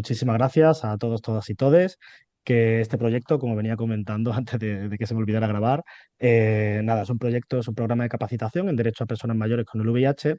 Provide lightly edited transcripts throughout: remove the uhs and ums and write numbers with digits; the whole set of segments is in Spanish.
muchísimas gracias a todos, todas y todes. Que este proyecto, como venía comentando antes de que se me olvidara grabar, nada, es un proyecto, es un programa de capacitación en derecho a personas mayores con el VIH,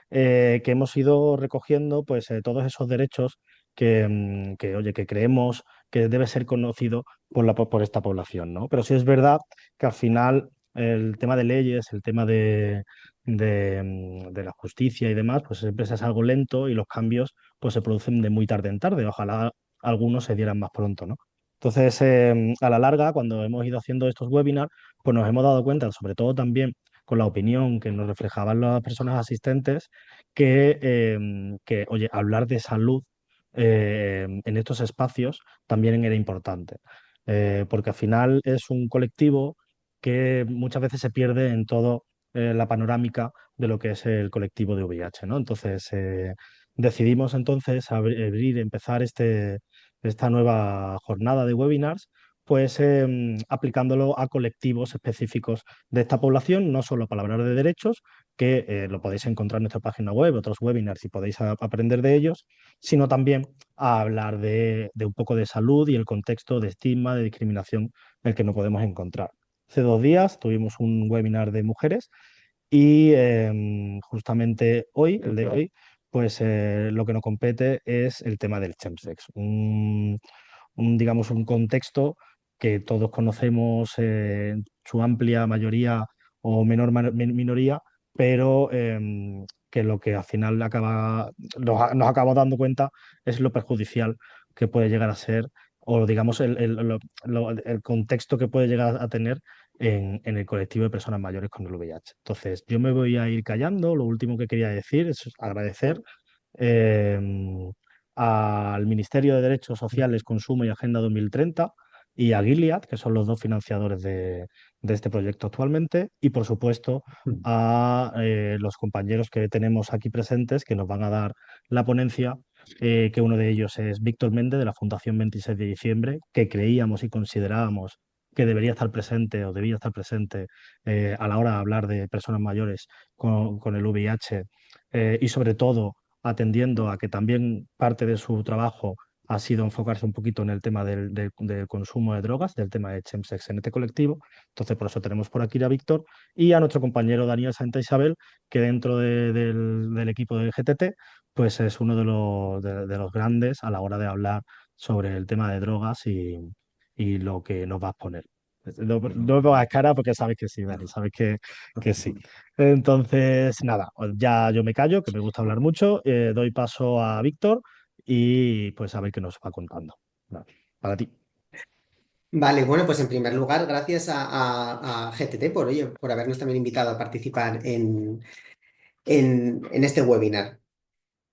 que hemos ido recogiendo pues todos esos derechos oye, que creemos que debe ser conocido por esta población, ¿no? Pero sí es verdad que al final el tema de leyes, el tema de la justicia y demás, pues siempre es algo lento y los cambios pues se producen de muy tarde en tarde. Ojalá algunos se dieran más pronto, ¿no? Entonces, a la larga, cuando hemos ido haciendo estos webinars, pues nos hemos dado cuenta, sobre todo también con la opinión que nos reflejaban las personas asistentes, que oye, hablar de salud en estos espacios también era importante. Porque al final es un colectivo que muchas veces se pierde en todo la panorámica de lo que es el colectivo de VIH, ¿no? Entonces, decidimos entonces empezar esta nueva jornada de webinars, pues aplicándolo a colectivos específicos de esta población, no solo para hablar de derechos, que lo podéis encontrar en nuestra página web, otros webinars y podéis aprender de ellos, sino también a hablar de un poco de salud y el contexto de estigma, de discriminación en el que nos podemos encontrar. Hace 2 días tuvimos un webinar de mujeres y justamente hoy, el de hoy, pues lo que nos compete es el tema del chemsex, digamos, un contexto que todos conocemos en su amplia mayoría o menor minoría, pero que lo que al final nos acaba dando cuenta es lo perjudicial que puede llegar a ser, o digamos, el contexto que puede llegar a tener en el colectivo de personas mayores con el VIH. Entonces, yo me voy a ir callando. Lo último que quería decir es agradecer eh, al Ministerio de Derechos Sociales, Consumo y Agenda 2030 y a Gilead, que son los dos financiadores de este proyecto actualmente, y por supuesto a los compañeros que tenemos aquí presentes que nos van a dar la ponencia, que uno de ellos es Víctor Méndez de la Fundación 26 de Diciembre, que creíamos y considerábamos que debería estar presente o debía estar presente a la hora de hablar de personas mayores con el VIH, y sobre todo atendiendo a que también parte de su trabajo ha sido enfocarse un poquito en el tema del consumo de drogas, del tema de chemsex en este colectivo. Entonces, por eso tenemos por aquí a Víctor y a nuestro compañero Daniel Santa Isabel, que dentro del equipo de GTT, pues es uno de los grandes a la hora de hablar sobre el tema de drogas y lo que nos va a exponer. No, no me pongas cara porque sabes que sí, Dani, sabes que sí. Entonces, nada, ya yo me callo, que me gusta hablar mucho, doy paso a Víctor y pues a ver qué nos va contando. Nada, para ti. Vale, bueno, pues en primer lugar, gracias a GTT por ello, por habernos también invitado a participar en este webinar.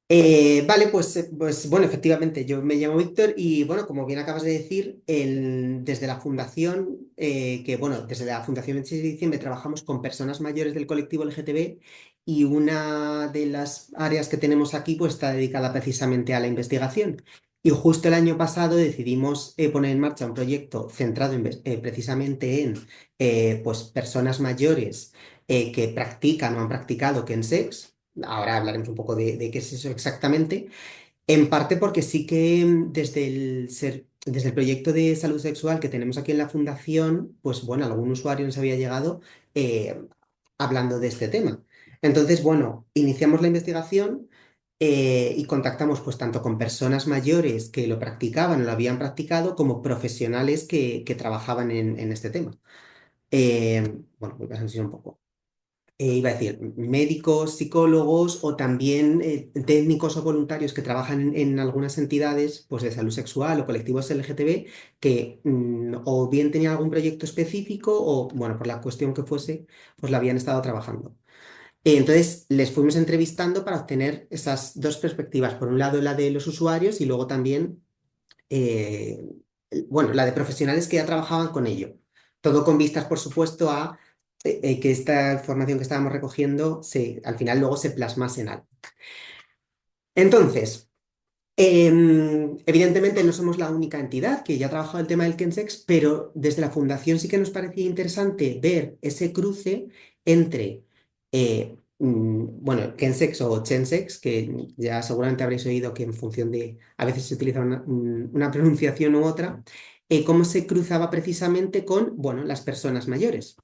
Vale, pues bueno, efectivamente, yo me llamo Víctor y bueno, como bien acabas de decir, desde la Fundación, que bueno, desde la Fundación 26 de Diciembre trabajamos con personas mayores del colectivo LGTB y una de las áreas que tenemos aquí pues está dedicada precisamente a la investigación. Y justo el año pasado decidimos poner en marcha un proyecto centrado precisamente en pues personas mayores que practican o han practicado Kensex. Ahora hablaremos un poco de qué es eso exactamente. En parte porque sí que desde el proyecto de salud sexual que tenemos aquí en la fundación, pues bueno, algún usuario nos había llegado eh, hablando de este tema. Entonces, bueno, iniciamos la investigación y contactamos pues tanto con personas mayores que lo practicaban o lo habían practicado como profesionales que trabajaban en este tema. Bueno, voy a enseñar un poco iba a decir, médicos, psicólogos o también técnicos o voluntarios que trabajan en algunas entidades pues, de salud sexual o colectivos LGTB que o bien tenían algún proyecto específico o, bueno, por la cuestión que fuese, pues la habían estado trabajando. Entonces, les fuimos entrevistando para obtener esas dos perspectivas. Por un lado, la de los usuarios y luego también, eh, bueno, la de profesionales que ya trabajaban con ello. Todo con vistas, por supuesto, a que esta información que estábamos recogiendo al final luego se plasmase en algo. Entonces, evidentemente no somos la única entidad que ya ha trabajado el tema del Kensex, pero desde la Fundación sí que nos parecía interesante ver ese cruce entre bueno, Kensex o Chensex, que ya seguramente habréis oído que en función de, a veces se utiliza una pronunciación u otra, cómo se cruzaba precisamente con, bueno, las personas mayores.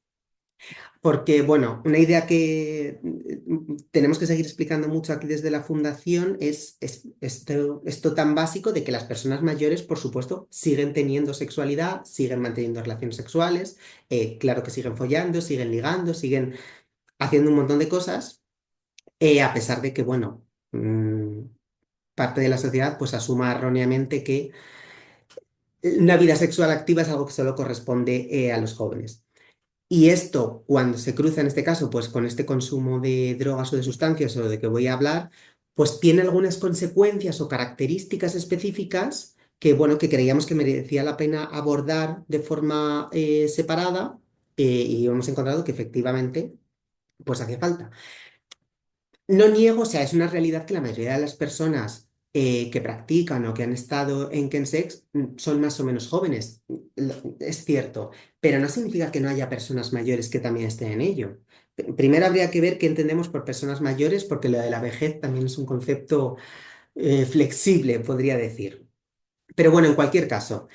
Porque, bueno, una idea que tenemos que seguir explicando mucho aquí desde la fundación es esto tan básico de que las personas mayores, por supuesto, siguen teniendo sexualidad, siguen manteniendo relaciones sexuales, claro que siguen follando, siguen ligando, siguen haciendo un montón de cosas, a pesar de que, bueno, parte de la sociedad pues asuma erróneamente que una vida sexual activa es algo que solo corresponde a los jóvenes. Y esto, cuando se cruza en este caso, pues con este consumo de drogas o de sustancias o de que voy a hablar, pues tiene algunas consecuencias o características específicas que, bueno, que creíamos que merecía la pena abordar de forma separada, y hemos encontrado que efectivamente, pues hacía falta. No niego, o sea, es una realidad que la mayoría de las personas que practican o que han estado en Kensex son más o menos jóvenes. Es cierto, pero no significa que no haya personas mayores que también estén en ello. Primero habría que ver qué entendemos por personas mayores, porque lo de la vejez también es un concepto flexible, podría decir. Pero bueno, en cualquier caso,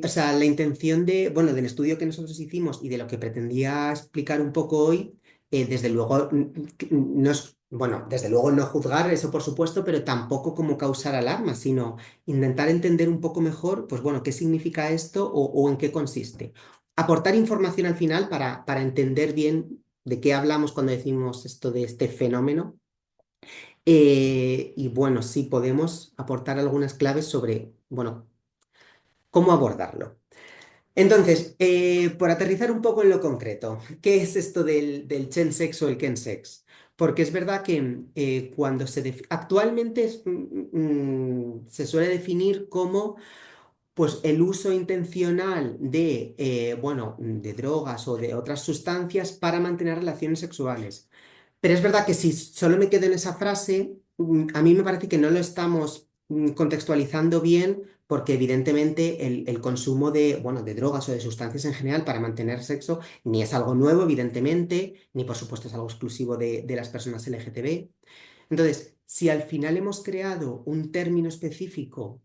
o sea, la intención de, bueno, del estudio que nosotros hicimos y de lo que pretendía explicar un poco hoy, desde luego, no es, bueno, desde luego no juzgar, eso por supuesto, pero tampoco como causar alarma, sino intentar entender un poco mejor, pues bueno, qué significa esto o en qué consiste. Aportar información al final para entender bien de qué hablamos cuando decimos esto de este fenómeno. Y bueno, sí podemos aportar algunas claves sobre, bueno, cómo abordarlo. Entonces, por aterrizar un poco en lo concreto, ¿qué es esto del chensex o el kensex? Porque es verdad que cuando actualmente se suele definir como pues, el uso intencional de, bueno, de drogas o de otras sustancias para mantener relaciones sexuales. Pero es verdad que si solo me quedo en esa frase, a mí me parece que no lo estamos contextualizando bien porque evidentemente el consumo de, bueno, de drogas o de sustancias en general para mantener sexo ni es algo nuevo, evidentemente, ni por supuesto es algo exclusivo de las personas LGTB. Entonces, si al final hemos creado un término específico,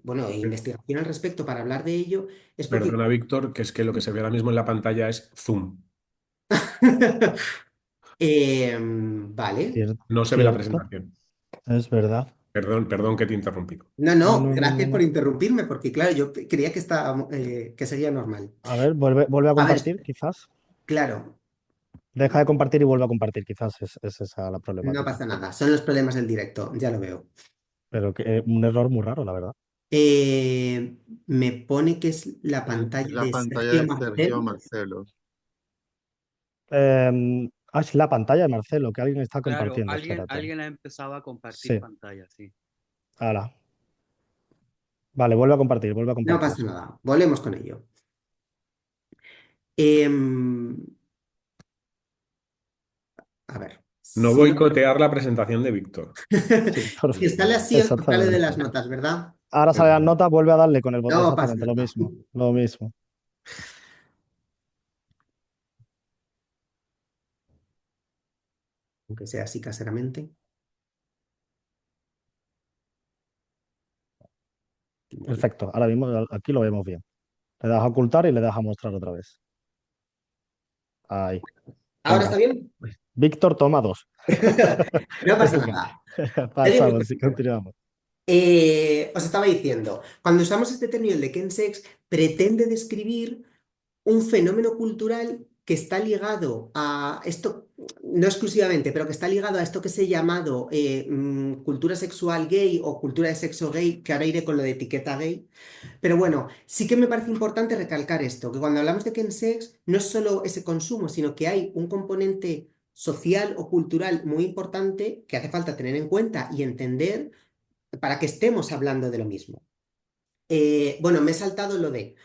bueno, e investigación al respecto para hablar de ello, es porque... Perdona, Víctor, que es que lo que se ve ahora mismo en la pantalla es Zoom. Vale. No se ve la Cierto, presentación. es verdad. Perdón, perdón que te he interrumpido. No, No, no, no, no, no, gracias por no. interrumpirme, porque claro, yo creía que estaba, que sería normal. A ver, vuelve a A ver, compartir, quizás. claro, Deja de compartir y vuelve a compartir, quizás es esa la no problemática. pasa nada, son los problemas del directo, ya lo veo. Pero que, un error muy raro, la verdad. Me pone que es la Es pantalla la de pantalla Sergio de Sergio Marcel. Marcelo. Es la pantalla de Marcelo, que alguien está Claro, compartiendo, espérate. alguien ha empezado a compartir Sí, pantalla, sí. ahora. Vale, vuelve a compartir, vuelve a No compartir. pasa nada, volvemos con ello. Em, a ver, No si no, boicotear la presentación de Víctor. Sí, si sale así, os sale de las exactamente. notas, ¿verdad? Ahora sale la nota, vuelve a darle con el botón No pasa exactamente lo nada, mismo, lo mismo. aunque sea así caseramente. Vale. Perfecto, ahora mismo aquí lo vemos bien. Le das a ocultar y le das a mostrar otra vez. Ahí, ¿Ahora está venga. bien? Víctor toma dos. No pasa Venga, nada. Ya digo pasamos y que- continuamos. Os estaba diciendo, cuando usamos este término, el de Kensex, pretende describir un fenómeno cultural que está ligado a esto, no exclusivamente, pero que está ligado a esto que se ha llamado cultura sexual gay o cultura de sexo gay, que ahora iré con lo de etiqueta gay. Pero bueno, sí que me parece importante recalcar esto, que cuando hablamos de Kensex no es solo ese consumo, sino que hay un componente social o cultural muy importante que hace falta tener en cuenta y entender para que estemos hablando de lo mismo. Bueno, me he saltado lo de...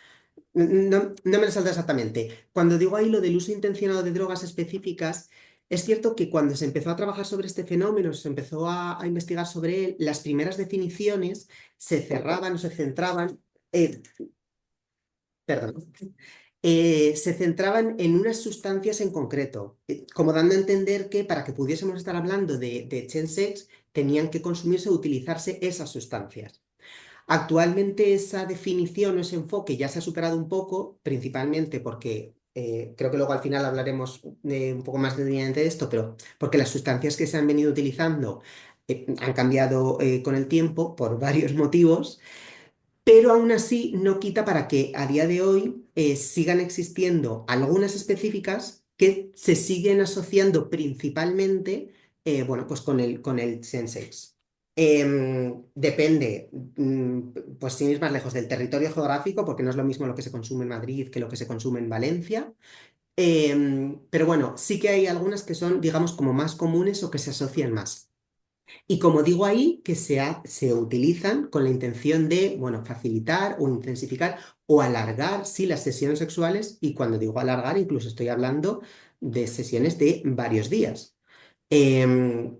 No, no me lo salta exactamente. Cuando digo ahí lo del uso intencionado de drogas específicas, es cierto que cuando se empezó a trabajar sobre este fenómeno, se empezó a investigar sobre él, las primeras definiciones se cerraban o se centraban, perdón, se centraban en unas sustancias en concreto, como dando a entender que para que pudiésemos estar hablando de chemsex tenían que consumirse o utilizarse esas sustancias. Actualmente esa definición o ese enfoque ya se ha superado un poco, principalmente porque creo que luego al final hablaremos un poco más detenidamente de esto, pero porque las sustancias que se han venido utilizando han cambiado con el tiempo por varios motivos, pero aún así no quita para que a día de hoy sigan existiendo algunas específicas que se siguen asociando principalmente bueno, pues con el Sensex. Depende, pues sin ir más lejos, del territorio geográfico, porque no es lo mismo lo que se consume en Madrid que lo que se consume en Valencia. Pero bueno, sí que hay algunas que son, digamos, como más comunes o que se asocian más. Y como digo ahí, que se utilizan con la intención de, bueno, facilitar o intensificar o alargar, sí, las sesiones sexuales. Y cuando digo alargar, incluso estoy hablando de sesiones de varios días. Em,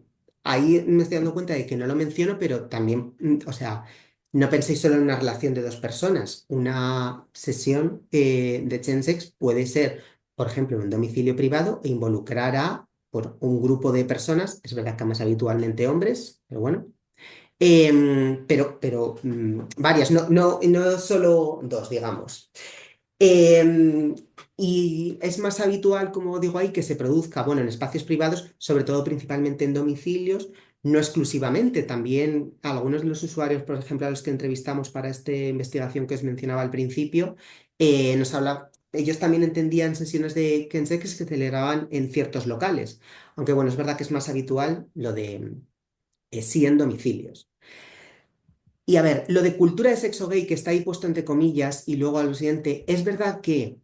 Ahí me estoy dando cuenta de que no lo menciono, pero también, o sea, no penséis solo en una relación de dos personas. Una sesión de chemsex puede ser, por ejemplo, en un domicilio privado e involucrar a por un grupo de personas, es verdad que más habitualmente hombres, pero bueno. Varias, no solo dos, digamos. Em, y es más habitual, como digo ahí, que se produzca, bueno, en espacios privados, sobre todo principalmente en domicilios, no exclusivamente, también algunos de los usuarios, por ejemplo, a los que entrevistamos para esta investigación que os mencionaba al principio, ellos también entendían sesiones de Kense que se celebraban en ciertos locales, aunque bueno, es verdad que es más habitual lo de sí en domicilios. Y a ver, lo de cultura de sexo gay que está ahí puesto entre comillas y luego a lo siguiente, es verdad que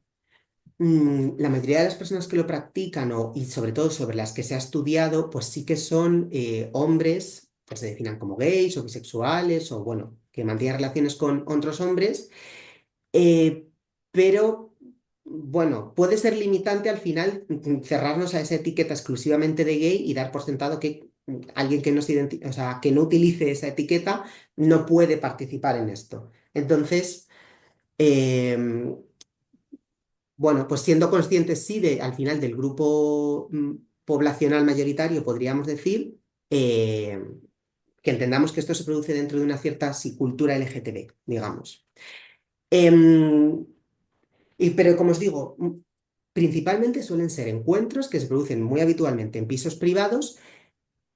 la mayoría de las personas que lo practican y sobre todo sobre las que se ha estudiado, pues sí que son hombres que se definan como gays o bisexuales o bueno, que mantienen relaciones con otros hombres, eh, pero bueno, puede ser limitante al final cerrarnos a esa etiqueta exclusivamente de gay y dar por sentado que alguien que no o sea, que no utilice esa etiqueta no puede participar en esto. Entonces, em, bueno, pues siendo conscientes, sí, al final del grupo poblacional mayoritario, podríamos decir, eh, que entendamos que esto se produce dentro de una cierta sí, cultura LGTB, digamos. Em, pero como os digo, principalmente suelen ser encuentros que se producen muy habitualmente en pisos privados,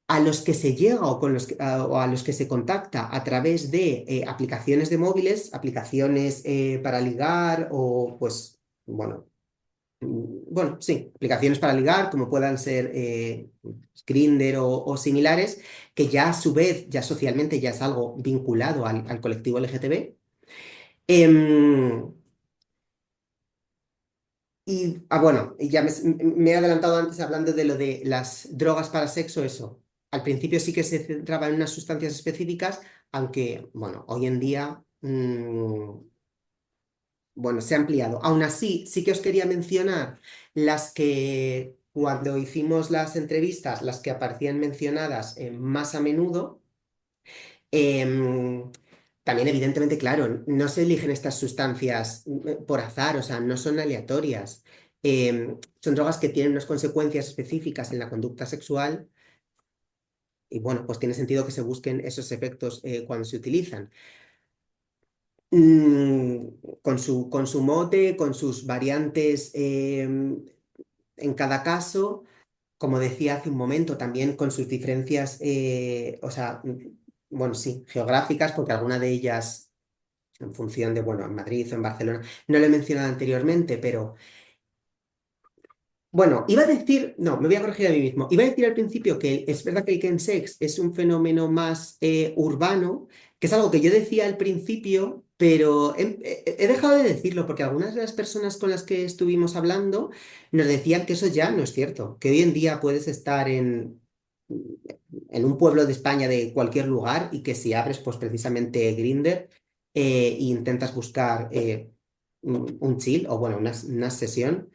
a los que se llega o a los que se contacta a través de aplicaciones de móviles, aplicaciones para ligar o pues, bueno, sí, aplicaciones para ligar, como puedan ser Grindr o similares, que ya a su vez, ya socialmente, ya es algo vinculado al colectivo LGTB. Em, bueno, y ya me he adelantado antes hablando de lo de las drogas para sexo, eso. Al principio sí que se centraba en unas sustancias específicas, aunque, bueno, hoy en día, bueno, se ha ampliado. Aún así, sí que os quería mencionar las que cuando hicimos las entrevistas, las que aparecían mencionadas más a menudo. Em, También, evidentemente, claro, no se eligen estas sustancias por azar, o sea, no son aleatorias. Son drogas que tienen unas consecuencias específicas en la conducta sexual y, bueno, pues tiene sentido que se busquen esos efectos cuando se utilizan. Con su mote, con sus variantes en cada caso, como decía hace un momento, también con sus diferencias, o sea, bueno, sí, geográficas, porque alguna de ellas, en función de, bueno, en Madrid o en Barcelona, no lo he mencionado anteriormente, pero bueno, iba a decir, no, me voy a corregir a mí mismo. Iba a decir al principio que es verdad que el chemsex es un fenómeno más urbano, que es algo que yo decía al principio, pero he dejado de decirlo porque algunas de las personas con las que estuvimos hablando nos decían que eso ya no es cierto, que hoy en día puedes estar en un pueblo de España de cualquier lugar y que si abres pues precisamente Grindr e intentas buscar un chill o bueno, una sesión.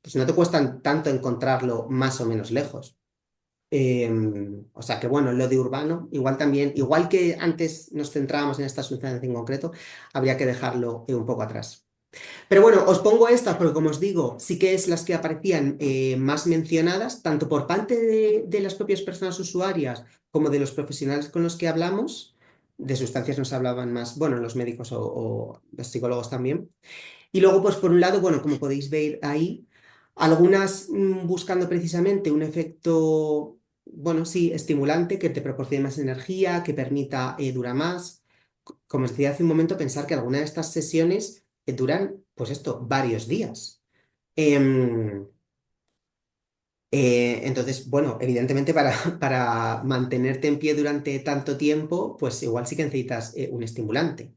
Pues no te cuesta tanto encontrarlo más o menos lejos. O sea que bueno, lo de urbano, igual también, igual que antes nos centrábamos en esta sustancia en concreto, habría que dejarlo un poco atrás. Pero bueno, os pongo estas porque, como os digo, sí que es las que aparecían más mencionadas, tanto por parte de las propias personas usuarias como de los profesionales con los que hablamos. De sustancias nos hablaban más, bueno, los médicos o los psicólogos también. Y luego, pues por un lado, bueno, como podéis ver ahí, algunas buscando precisamente un efecto, bueno, sí, estimulante, que te proporcione más energía, que permita durar más. Como os decía hace un momento, pensar que algunas de estas sesiones duran, pues esto, varios días. Em, entonces, bueno, evidentemente para mantenerte en pie durante tanto tiempo, pues igual sí que necesitas un estimulante.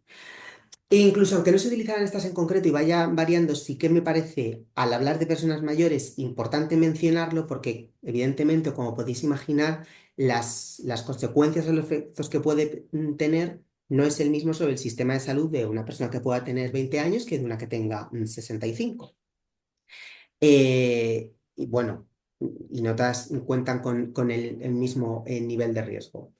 E incluso aunque no se utilizaran estas en concreto y vaya variando, sí que me parece, al hablar de personas mayores, importante mencionarlo porque, evidentemente, como podéis imaginar, las consecuencias o los efectos que puede tener no es el mismo sobre el sistema de salud de una persona que pueda tener 20 años que de una que tenga 65. Y bueno, y no todas cuentan con el mismo nivel de riesgo.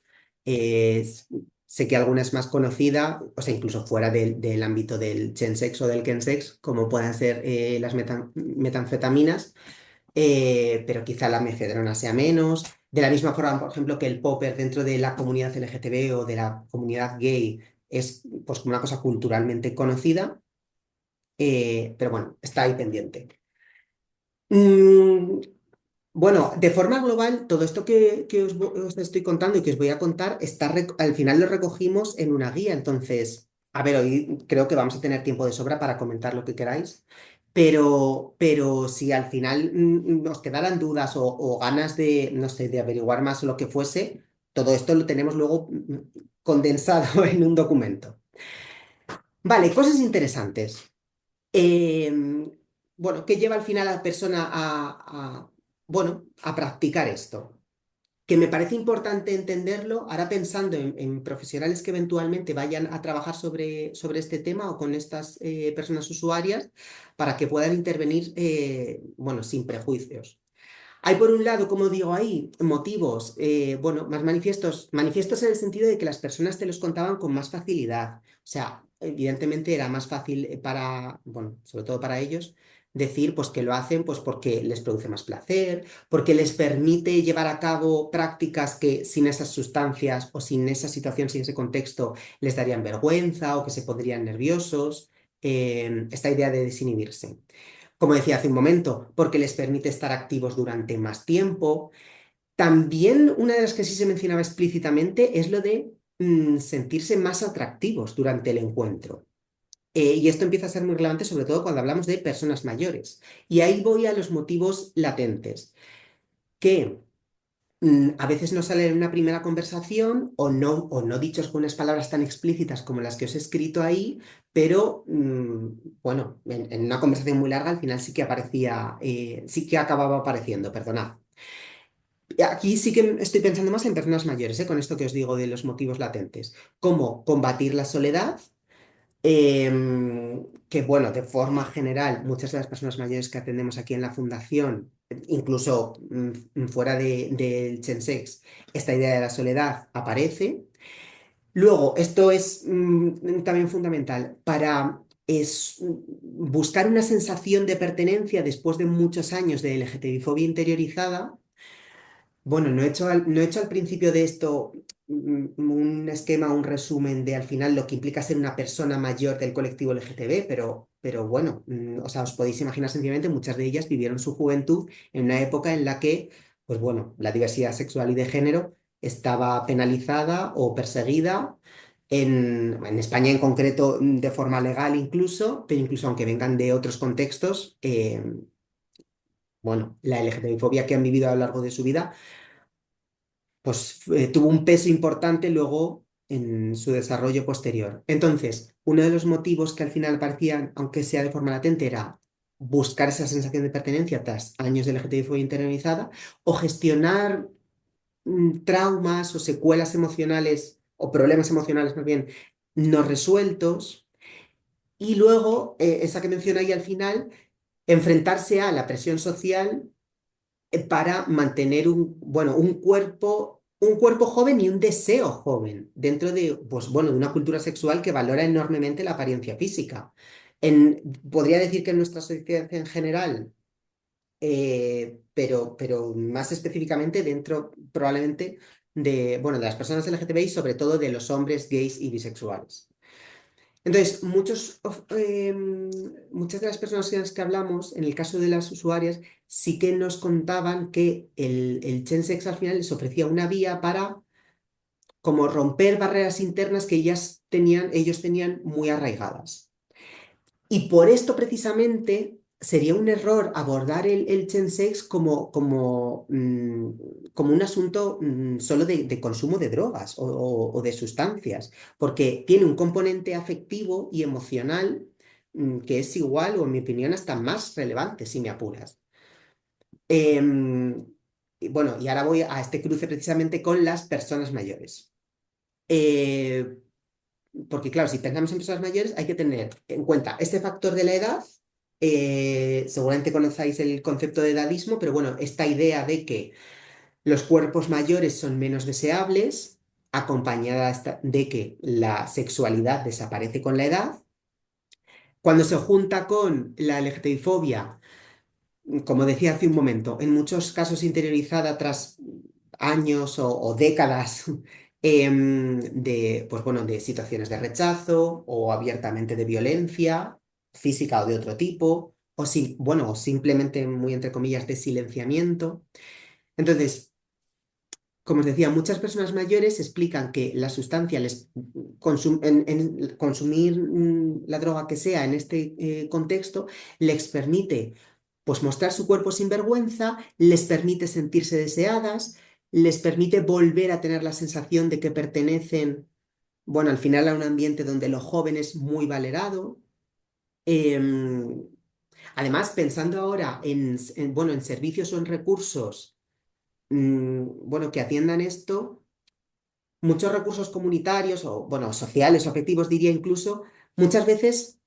Es- Sé que alguna es más conocida, o sea, incluso fuera del ámbito del Chensex o del Kensex, como puedan ser las metanfetaminas, pero quizá la mefedrona sea menos. De la misma forma, por ejemplo, que el popper dentro de la comunidad LGTB o de la comunidad gay es pues como una cosa culturalmente conocida, pero bueno, está ahí pendiente. Mm, bueno, de forma global, todo esto que os estoy contando y que os voy a contar, al final lo recogimos en una guía. Entonces, a ver, hoy creo que vamos a tener tiempo de sobra para comentar lo que queráis, pero si al final os quedaran dudas o ganas de, no sé, de averiguar más o lo que fuese, todo esto lo tenemos luego condensado en un documento. Vale, cosas interesantes. Em, bueno, ¿qué lleva al final a la persona bueno, a practicar esto? Que me parece importante entenderlo, ahora pensando en profesionales que eventualmente vayan a trabajar sobre este tema o con estas personas usuarias para que puedan intervenir, bueno, sin prejuicios. Hay por un lado, como digo ahí, motivos, bueno, más manifiestos, manifiestos en el sentido de que las personas te los contaban con más facilidad. O sea, evidentemente era más fácil para, bueno, sobre todo para ellos, decir pues que lo hacen pues porque les produce más placer, porque les permite llevar a cabo prácticas que sin esas sustancias o sin esa situación, sin ese contexto, les darían vergüenza o que se pondrían nerviosos. Esta idea de desinhibirse. Como decía hace un momento, porque les permite estar activos durante más tiempo. También una de las que sí se mencionaba explícitamente es lo de sentirse más atractivos durante el encuentro. Y esto empieza a ser muy relevante, sobre todo cuando hablamos de personas mayores. Y ahí voy a los motivos latentes, que a veces no salen en una primera conversación o no dichos con unas palabras tan explícitas como las que os he escrito ahí, pero bueno, en una conversación muy larga al final sí que aparecía, sí que acababa apareciendo, perdonad. Aquí sí que estoy pensando más en personas mayores, con esto que os digo de los motivos latentes. Cómo combatir la soledad, que bueno, de forma general, muchas de las personas mayores que atendemos aquí en la fundación, incluso fuera del Chensex, esta idea de la soledad aparece. Luego, esto es también fundamental para buscar una sensación de pertenencia después de muchos años de LGTBI-fobia interiorizada. Bueno, no he hecho al principio de esto un esquema, un resumen de al final lo que implica ser una persona mayor del colectivo LGTB, pero bueno, o sea, os podéis imaginar sencillamente, muchas de ellas vivieron su juventud en una época en la que, pues bueno, la diversidad sexual y de género estaba penalizada o perseguida. En España en concreto, de forma legal incluso, pero incluso aunque vengan de otros contextos, bueno, la LGTBI-fobia que han vivido a lo largo de su vida pues tuvo un peso importante luego en su desarrollo posterior. Entonces, uno de los motivos que al final parecían, aunque sea de forma latente, era buscar esa sensación de pertenencia tras años de LGTBI interiorizada o gestionar traumas o secuelas emocionales o problemas emocionales más bien no resueltos. Y luego, esa que menciona ahí al final, enfrentarse a la presión social para mantener bueno, un cuerpo joven y un deseo joven dentro de, pues, bueno, de una cultura sexual que valora enormemente la apariencia física. Podría decir que en nuestra sociedad en general, pero más específicamente dentro probablemente de, bueno, de las personas LGTBI, sobre todo de los hombres gays y bisexuales. Entonces, muchas de las personas con las que hablamos, en el caso de las usuarias, sí que nos contaban que el Chensex al final les ofrecía una vía para como romper barreras internas que ellos tenían muy arraigadas. Y por esto precisamente sería un error abordar el chemsex como un asunto solo de consumo de drogas o de sustancias, porque tiene un componente afectivo y emocional que es igual o en mi opinión hasta más relevante si me apuras. Em, y bueno, y ahora voy a este cruce precisamente con las personas mayores. Eh, Porque claro, si pensamos en personas mayores, hay que tener en cuenta este factor de la edad. Seguramente conocéis el concepto de edadismo, pero bueno, esta idea de que los cuerpos mayores son menos deseables, acompañada de que la sexualidad desaparece con la edad. Cuando se junta con la LGTBI-fobia, como decía hace un momento, en muchos casos interiorizada tras años o décadas pues bueno, de situaciones de rechazo o abiertamente de violencia física o de otro tipo, bueno, o simplemente, muy entre comillas, de silenciamiento. Entonces, como os decía, muchas personas mayores explican que la sustancia en consumir la droga que sea en este contexto les permite pues mostrar su cuerpo sin vergüenza, les permite sentirse deseadas, les permite volver a tener la sensación de que pertenecen, bueno, al final a un ambiente donde lo joven es muy valerado. Em, Además, pensando ahora bueno, en servicios o en recursos, bueno, que atiendan esto, muchos recursos comunitarios o, bueno, sociales o afectivos, diría incluso, muchas veces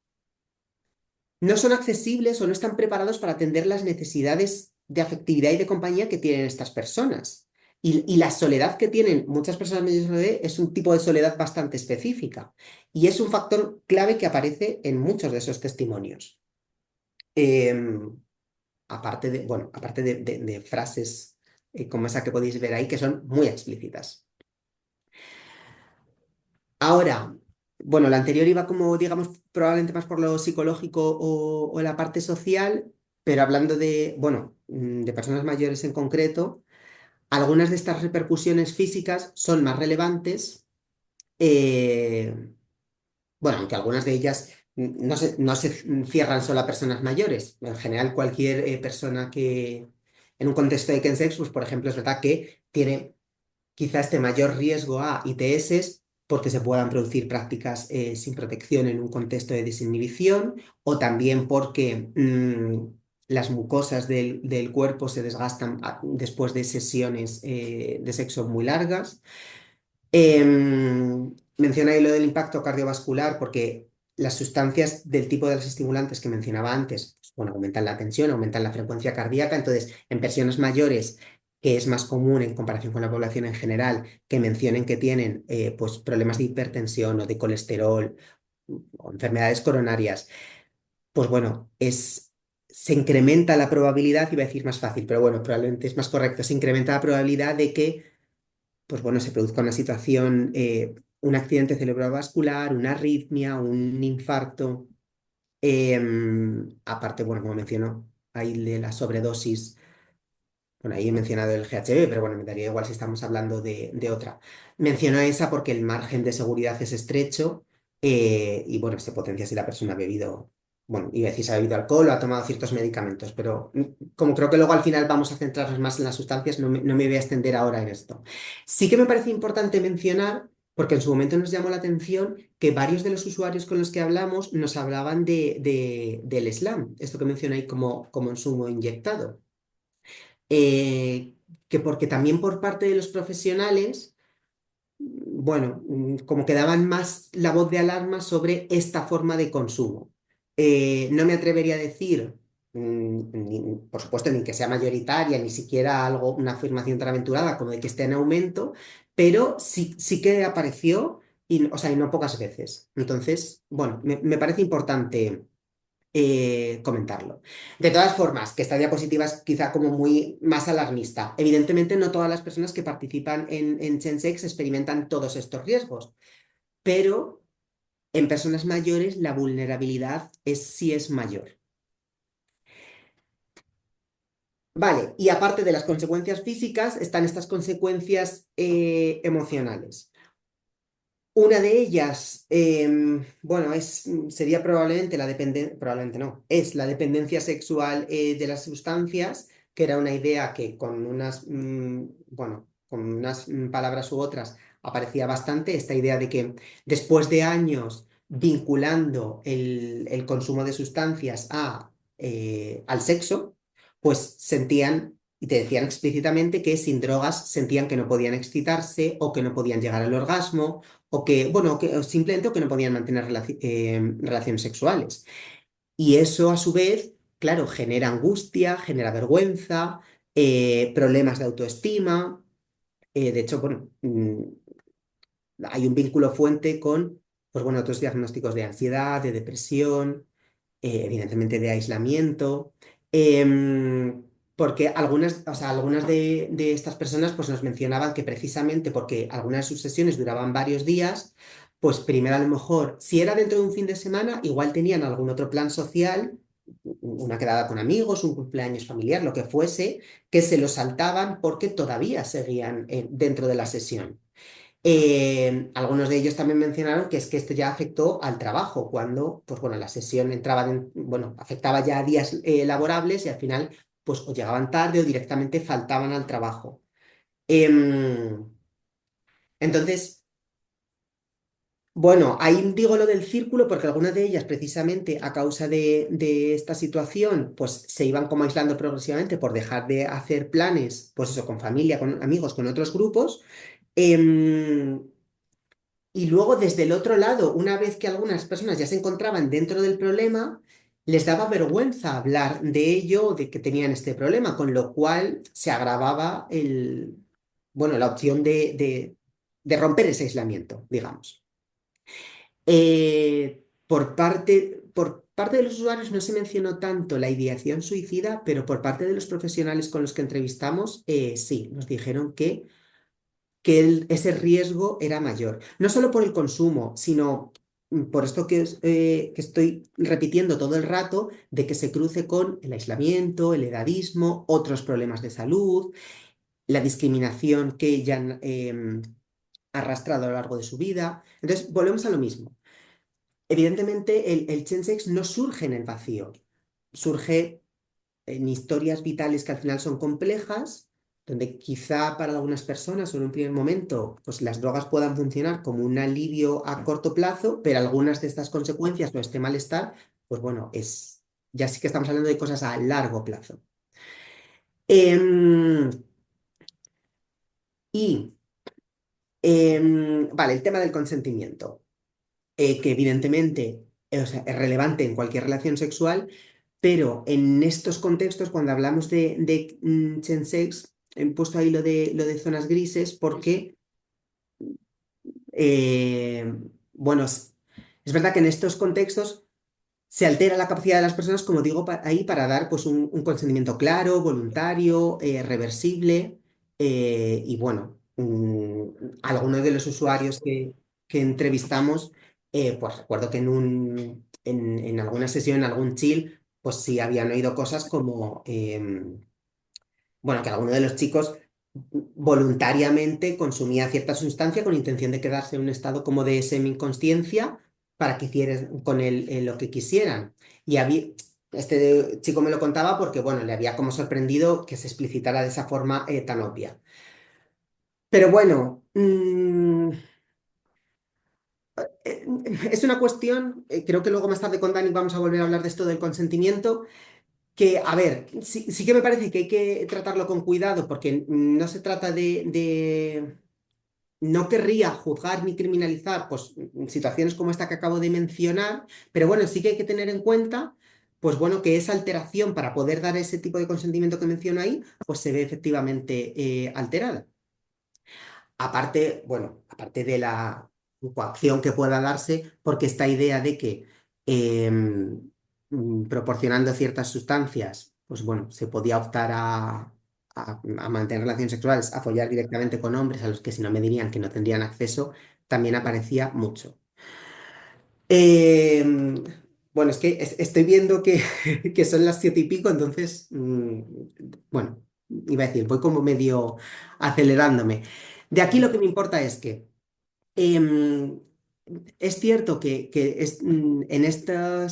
no son accesibles o no están preparados para atender las necesidades de afectividad y de compañía que tienen estas personas. Y la soledad que tienen muchas personas mayores de edad es un tipo de soledad bastante específica. Y es un factor clave que aparece en muchos de esos testimonios. Em, aparte de frases como esa que podéis ver ahí, que son muy explícitas. Ahora, bueno, la anterior iba como, digamos, probablemente más por lo psicológico o la parte social, pero hablando de, bueno, de personas mayores en concreto, algunas de estas repercusiones físicas son más relevantes, eh, bueno, aunque algunas de ellas no se cierran solo a personas mayores. En general, cualquier persona que en un contexto de Kensex, pues por ejemplo, es verdad que tiene quizá este mayor riesgo a ITS porque se puedan producir prácticas sin protección en un contexto de desinhibición o también porque las mucosas del cuerpo se desgastan después de sesiones de sexo muy largas. Menciona ahí lo del impacto cardiovascular porque las sustancias del tipo de los estimulantes que mencionaba antes, pues, bueno, aumentan la tensión, aumentan la frecuencia cardíaca, entonces en personas mayores, que es más común en comparación con la población en general, que mencionen que tienen pues, problemas de hipertensión o de colesterol o enfermedades coronarias, pues bueno, se incrementa la probabilidad, iba a decir más fácil, pero bueno, probablemente es más correcto, se incrementa la probabilidad de que pues bueno, se produzca una situación, un accidente cerebrovascular, una arritmia, un infarto. Aparte, bueno, como mencionó, ahí de la sobredosis, bueno, ahí he mencionado el GHB, pero bueno, me daría igual si estamos hablando de otra. Menciono esa porque el margen de seguridad es estrecho y bueno, se potencia si la persona ha bebido, bueno, iba a decir si ha bebido alcohol o ha tomado ciertos medicamentos, pero como creo que luego al final vamos a centrarnos más en las sustancias, no me voy a extender ahora en esto. Sí que me parece importante mencionar, porque en su momento nos llamó la atención que varios de los usuarios con los que hablamos nos hablaban del SLAM, esto que mencioné como consumo inyectado eh, que porque también por parte de los profesionales, bueno, como que daban más la voz de alarma sobre esta forma de consumo. No me atrevería a decir, por supuesto, ni que sea mayoritaria, ni siquiera una afirmación tan aventurada como de que esté en aumento, pero sí que apareció, o sea, y no pocas veces. Entonces, bueno, me parece importante. comentarlo. De todas formas, que esta diapositiva es quizá como muy más alarmista. Evidentemente, no todas las personas que participan en Chensex experimentan todos estos riesgos, pero en personas mayores la vulnerabilidad sí es mayor. Vale, y aparte de las consecuencias físicas, están estas consecuencias emocionales. Una de ellas, bueno, sería probablemente la dependencia, probablemente no, es la dependencia sexual de las sustancias, que era una idea que con unas, bueno, con unas palabras u otras aparecía bastante, esta idea de que después de años vinculando el consumo de sustancias al sexo, pues sentían y te decían explícitamente que sin drogas sentían que no podían excitarse o que no podían llegar al orgasmo o que, bueno, o simplemente o que no podían mantener relaciones sexuales. Y eso a su vez, claro, genera angustia, genera vergüenza, problemas de autoestima. De hecho, bueno, hay un vínculo fuente con, pues bueno, otros diagnósticos de ansiedad, de depresión, evidentemente de aislamiento, porque algunas, o sea, algunas de estas personas pues nos mencionaban que precisamente porque algunas de sus sesiones duraban varios días, pues primero a lo mejor, si era dentro de un fin de semana, igual tenían algún otro plan social, una quedada con amigos, un cumpleaños familiar, lo que fuese, que se lo saltaban porque todavía seguían dentro de la sesión. Algunos de ellos también mencionaron que es que esto ya afectó al trabajo, cuando, pues bueno, la sesión entraba, bueno, afectaba ya a días laborables y al final, pues o llegaban tarde o directamente faltaban al trabajo. Em, entonces, bueno, ahí digo lo del círculo porque algunas de ellas, precisamente a causa de esta situación, pues se iban como aislando progresivamente por dejar de hacer planes, pues eso, con familia, con amigos, con otros grupos. Em, Y luego, desde el otro lado, una vez que algunas personas ya se encontraban dentro del problema, les daba vergüenza hablar de ello o de que tenían este problema, con lo cual se agravaba bueno, la opción de romper ese aislamiento, digamos. Por parte de los usuarios no se mencionó tanto la ideación suicida, pero por parte de los profesionales con los que entrevistamos, sí, nos dijeron que ese riesgo era mayor. No solo por el consumo, sino por esto que estoy repitiendo todo el rato, de que se cruce con el aislamiento, el edadismo, otros problemas de salud, la discriminación que ya han arrastrado a lo largo de su vida. Entonces, volvemos a lo mismo. Evidentemente, el Chensex no surge en el vacío, surge en historias vitales que al final son complejas, donde quizá para algunas personas o en un primer momento pues las drogas puedan funcionar como un alivio a corto plazo, pero algunas de estas consecuencias o este malestar, pues bueno, ya sí que estamos hablando de cosas a largo plazo. Em, y, vale, el tema del consentimiento, que evidentemente o sea, es relevante en cualquier relación sexual, pero en estos contextos, cuando hablamos de chensex, he puesto ahí lo de zonas grises porque, eh, bueno, es verdad que en estos contextos se altera la capacidad de las personas, como digo, ahí para dar pues, un consentimiento claro, voluntario, reversible, y bueno, algunos de los usuarios que entrevistamos, pues recuerdo que en alguna sesión, en algún chill, pues sí habían oído cosas como, bueno, que alguno de los chicos voluntariamente consumía cierta sustancia con intención de quedarse en un estado como de semi-inconsciencia para que hicieran con él lo que quisieran. Y este chico me lo contaba porque, bueno, le había como sorprendido que se explicitara de esa forma tan obvia. Pero bueno, eh, es una cuestión, creo que luego más tarde con Dani vamos a volver a hablar de esto del consentimiento, que, a ver, sí que me parece que hay que tratarlo con cuidado porque no se trata no querría juzgar ni criminalizar pues, situaciones como esta que acabo de mencionar, pero bueno, sí que hay que tener en cuenta, pues bueno, que esa alteración para poder dar ese tipo de consentimiento que menciono ahí, pues se ve efectivamente alterada. Aparte, bueno, aparte de la coacción que pueda darse, porque esta idea de que proporcionando ciertas sustancias, pues bueno, se podía optar a mantener relaciones sexuales, a follar directamente con hombres a los que si no me dirían que no tendrían acceso, también aparecía mucho. Em, bueno, es que estoy viendo que, que son las 7 y pico, entonces, bueno, iba a decir, voy como medio acelerándome. De aquí lo que me importa es que em, es cierto que en esta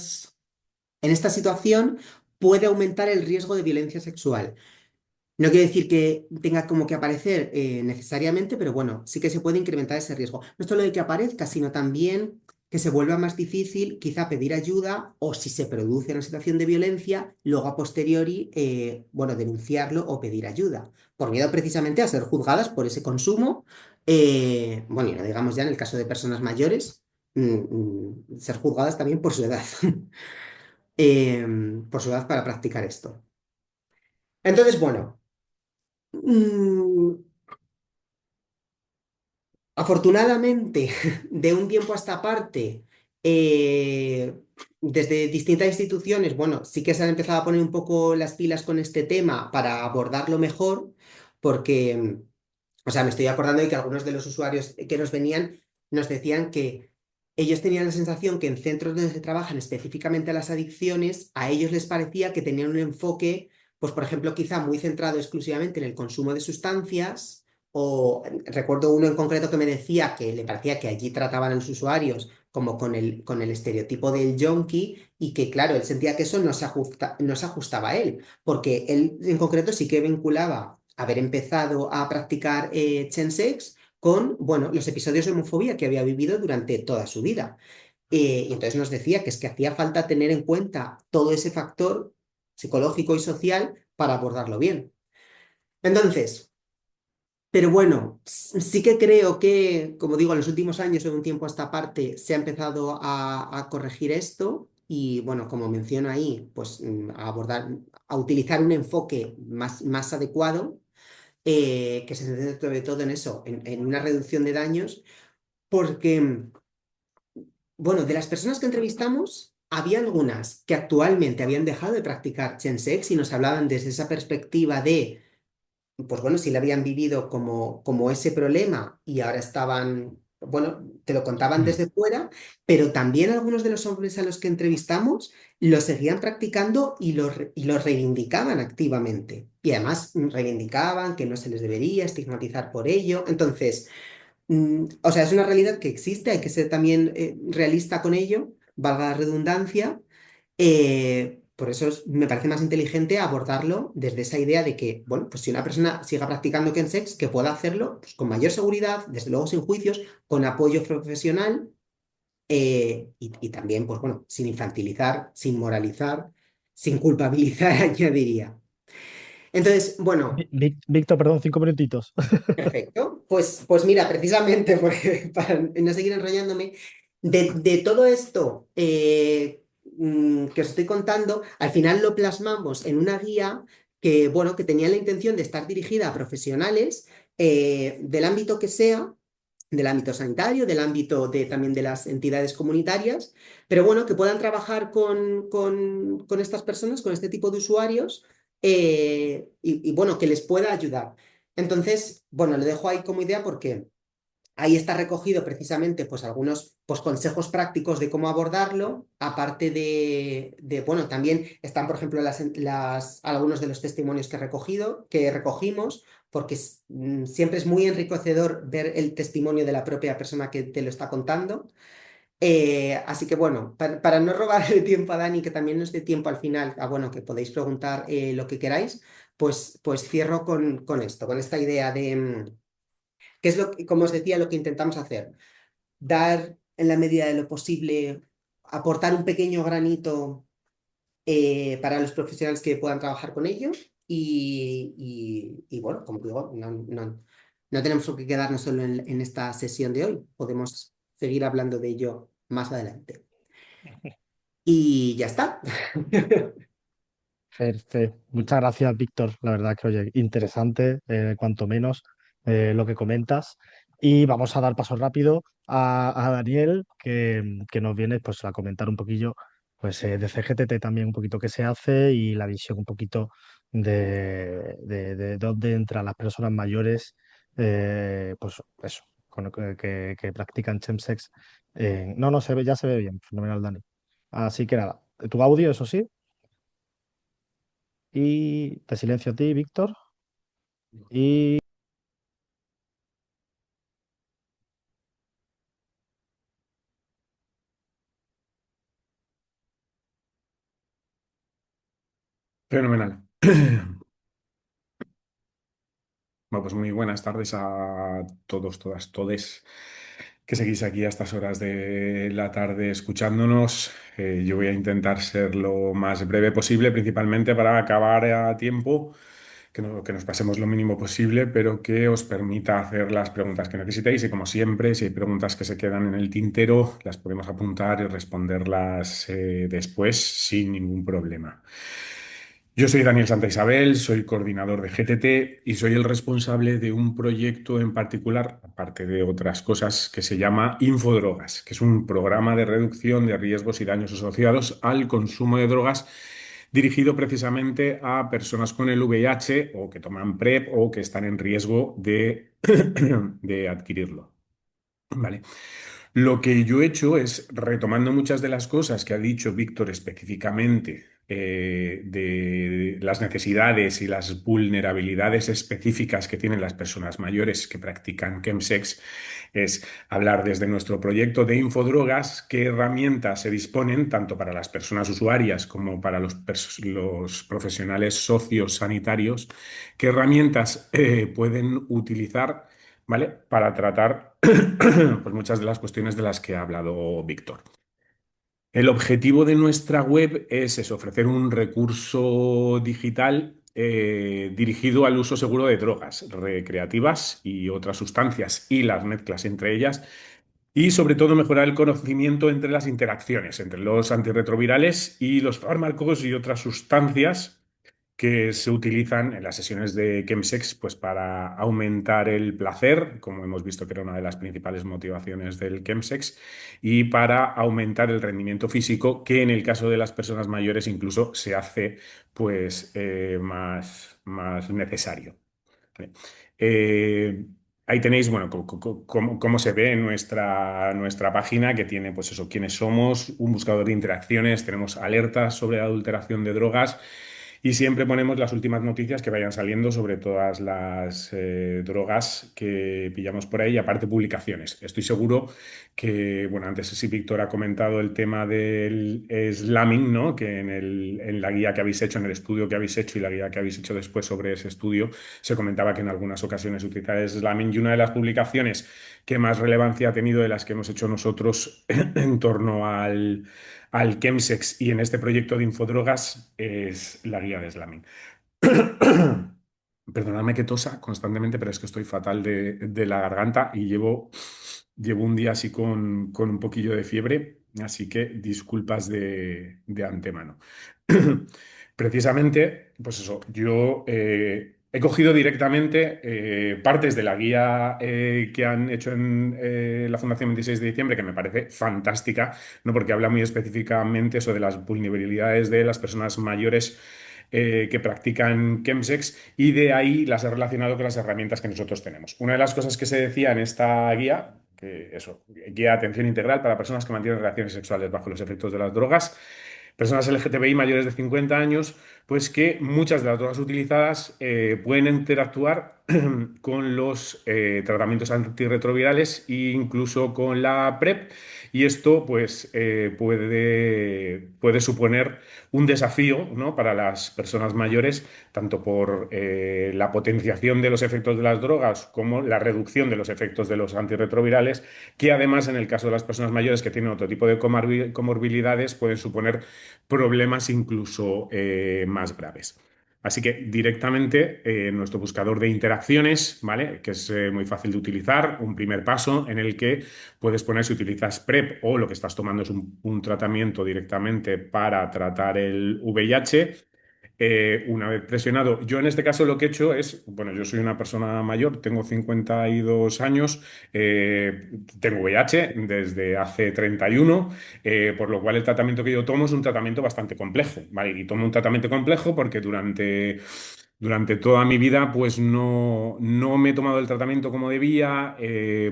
situación puede aumentar el riesgo de violencia sexual. No quiere decir que tenga como que aparecer necesariamente, pero bueno, sí que se puede incrementar ese riesgo. No solo de que aparezca, sino también que se vuelva más difícil quizá pedir ayuda o si se produce una situación de violencia, luego a posteriori, bueno, denunciarlo o pedir ayuda, por miedo precisamente a ser juzgadas por ese consumo. Bueno, y no digamos ya en el caso de personas mayores, ser juzgadas también por su edad, por su edad para practicar esto. Entonces, bueno. mm, Afortunadamente, de un tiempo a esta parte, eh, desde distintas instituciones, bueno, sí que se han empezado a poner un poco las pilas con este tema para abordarlo mejor, porque, o sea, me estoy acordando de que algunos de los usuarios que nos venían nos decían que ellos tenían la sensación que en centros donde se trabajan específicamente las adicciones, a ellos les parecía que tenían un enfoque, pues por ejemplo, quizá muy centrado exclusivamente en el consumo de sustancias o recuerdo uno en concreto que me decía que le parecía que allí trataban a los usuarios como con el estereotipo del junkie y que, claro, él sentía que eso no se ajustaba a él, porque él en concreto sí que vinculaba haber empezado a practicar chemsex con, bueno, los episodios de homofobia que había vivido durante toda su vida. Y entonces nos decía que es que hacía falta tener en cuenta todo ese factor psicológico y social para abordarlo bien. Entonces, pero bueno, sí que creo que, como digo, en los últimos años, de un tiempo a esta parte, se ha empezado a corregir esto y, bueno, como menciono ahí, pues a abordar, a utilizar un enfoque más adecuado, que se centre sobre todo en eso, en una reducción de daños, porque, bueno, de las personas que entrevistamos, había algunas que actualmente habían dejado de practicar Chensex y nos hablaban desde esa perspectiva de pues bueno, si le habían vivido como ese problema y ahora estaban, bueno, te lo contaban Mm. desde fuera, pero también algunos de los hombres a los que entrevistamos lo seguían practicando y lo reivindicaban activamente. Y además reivindicaban que no se les debería estigmatizar por ello. Entonces, o sea, es una realidad que existe, hay que ser también realista con ello, valga la redundancia. Por eso me parece más inteligente abordarlo desde esa idea de que, bueno, pues si una persona siga practicando Kensex, que pueda hacerlo pues, con mayor seguridad, desde luego sin juicios, con apoyo profesional y también, pues bueno, sin infantilizar, sin moralizar, sin culpabilizar, añadiría. Entonces, bueno. Víctor, perdón, 5 minutitos. Perfecto. Pues mira, precisamente para no seguir enrollándome, de todo esto que os estoy contando, al final lo plasmamos en una guía que, bueno, que tenía la intención de estar dirigida a profesionales del ámbito que sea, del ámbito sanitario, del ámbito también de las entidades comunitarias, pero bueno, que puedan trabajar con estas personas, con este tipo de usuarios y bueno, que les pueda ayudar. Entonces, bueno, lo dejo ahí como idea porque ahí está recogido precisamente pues algunos pues, consejos prácticos de cómo abordarlo, aparte bueno, también están, por ejemplo, algunos de los testimonios que recogimos, porque siempre es muy enriquecedor ver el testimonio de la propia persona que te lo está contando. Así que bueno, para no robarle tiempo a Dani, que también nos dé tiempo al final, bueno, que podéis preguntar lo que queráis, pues cierro con esto, con esta idea de, qué es como os decía, lo que intentamos hacer, dar en la medida de lo posible, aportar un pequeño granito para los profesionales que puedan trabajar con ello y bueno, como digo, no tenemos por qué quedarnos solo en esta sesión de hoy, podemos seguir hablando de ello más adelante. Y ya está. Perfecto. Muchas gracias, Víctor. La verdad que, oye, interesante, cuanto menos, lo que comentas. Y vamos a dar paso rápido a Daniel, que nos viene pues, a comentar un poquillo pues de CGTT también un poquito qué se hace y la visión un poquito de dónde entran las personas mayores, pues eso, que practican chemsex. No, no, se ve, ya se ve bien, fenomenal, Dani. Así que nada, tu audio, eso sí, y te silencio a ti, Víctor. Y Fenomenal. Bueno, pues muy buenas tardes a todos, todas, todes que seguís aquí a estas horas de la tarde escuchándonos. Yo voy a intentar ser lo más breve posible, principalmente para acabar a tiempo, que nos pasemos lo mínimo posible, pero que os permita hacer las preguntas que necesitéis. Y como siempre, si hay preguntas que se quedan en el tintero, las podemos apuntar y responderlas después sin ningún problema. Yo soy Daniel Santa Isabel, soy coordinador de GTT y soy el responsable de un proyecto en particular, aparte de otras cosas, que se llama Infodrogas, que es un programa de reducción de riesgos y daños asociados al consumo de drogas dirigido precisamente a personas con el VIH o que toman PrEP o que están en riesgo de adquirirlo. ¿Vale? Lo que yo he hecho es, retomando muchas de las cosas que ha dicho Víctor específicamente, de las necesidades y las vulnerabilidades específicas que tienen las personas mayores que practican chemsex, es hablar desde nuestro proyecto de infodrogas, qué herramientas se disponen tanto para las personas usuarias como para los profesionales sociosanitarios, qué herramientas pueden utilizar, ¿vale? Para tratar pues muchas de las cuestiones de las que ha hablado Víctor. El objetivo de nuestra web es ofrecer un recurso digital dirigido al uso seguro de drogas recreativas y otras sustancias y las mezclas entre ellas, y sobre todo mejorar el conocimiento entre las interacciones entre los antirretrovirales y los fármacos y otras sustancias que se utilizan en las sesiones de chemsex, pues para aumentar el placer, como hemos visto que era una de las principales motivaciones del chemsex, y para aumentar el rendimiento físico, que en el caso de las personas mayores incluso se hace pues más necesario. ¿Vale? Eh, Ahí tenéis, bueno, cómo se ve en nuestra página, que tiene, pues eso, quiénes somos, un buscador de interacciones, tenemos alertas sobre la adulteración de drogas y siempre ponemos las últimas noticias que vayan saliendo sobre todas las drogas que pillamos por ahí, y aparte publicaciones. Estoy seguro que, bueno, antes sí Víctor ha comentado el tema del slamming, ¿no? Que en la guía que habéis hecho, en el estudio que habéis hecho y la guía que habéis hecho después sobre ese estudio, se comentaba que en algunas ocasiones utilizáis slamming, y una de las publicaciones que más relevancia ha tenido de las que hemos hecho nosotros en torno al chemsex y en este proyecto de infodrogas es la guía de slamming. Perdonadme que tosa constantemente, pero es que estoy fatal de la garganta y llevo un día así con un poquillo de fiebre, así que disculpas de antemano. Precisamente, pues eso, yo he cogido directamente partes de la guía que han hecho en la Fundación 26 de diciembre, que me parece fantástica, ¿no? Porque habla muy específicamente sobre las vulnerabilidades de las personas mayores que practican chemsex, y de ahí las he relacionado con las herramientas que nosotros tenemos. Una de las cosas que se decía en esta guía, que eso, guía de atención integral para personas que mantienen relaciones sexuales bajo los efectos de las drogas, personas LGTBI mayores de 50 años, pues que muchas de las drogas utilizadas pueden interactuar con los tratamientos antirretrovirales e incluso con la PrEP, y esto pues puede suponer un desafío, ¿no? Para las personas mayores, tanto por la potenciación de los efectos de las drogas como la reducción de los efectos de los antirretrovirales, que además en el caso de las personas mayores que tienen otro tipo de comorbilidades pueden suponer problemas incluso más graves. Así que directamente nuestro buscador de interacciones, ¿vale? Que es muy fácil de utilizar, un primer paso en el que puedes poner si utilizas PrEP o lo que estás tomando es un tratamiento directamente para tratar el VIH. una vez presionado, yo en este caso lo que he hecho es, bueno, yo soy una persona mayor, tengo 52 años, tengo VIH desde hace 31, por lo cual el tratamiento que yo tomo es un tratamiento bastante complejo, ¿vale? Y tomo un tratamiento complejo porque durante toda mi vida, pues no me he tomado el tratamiento como debía,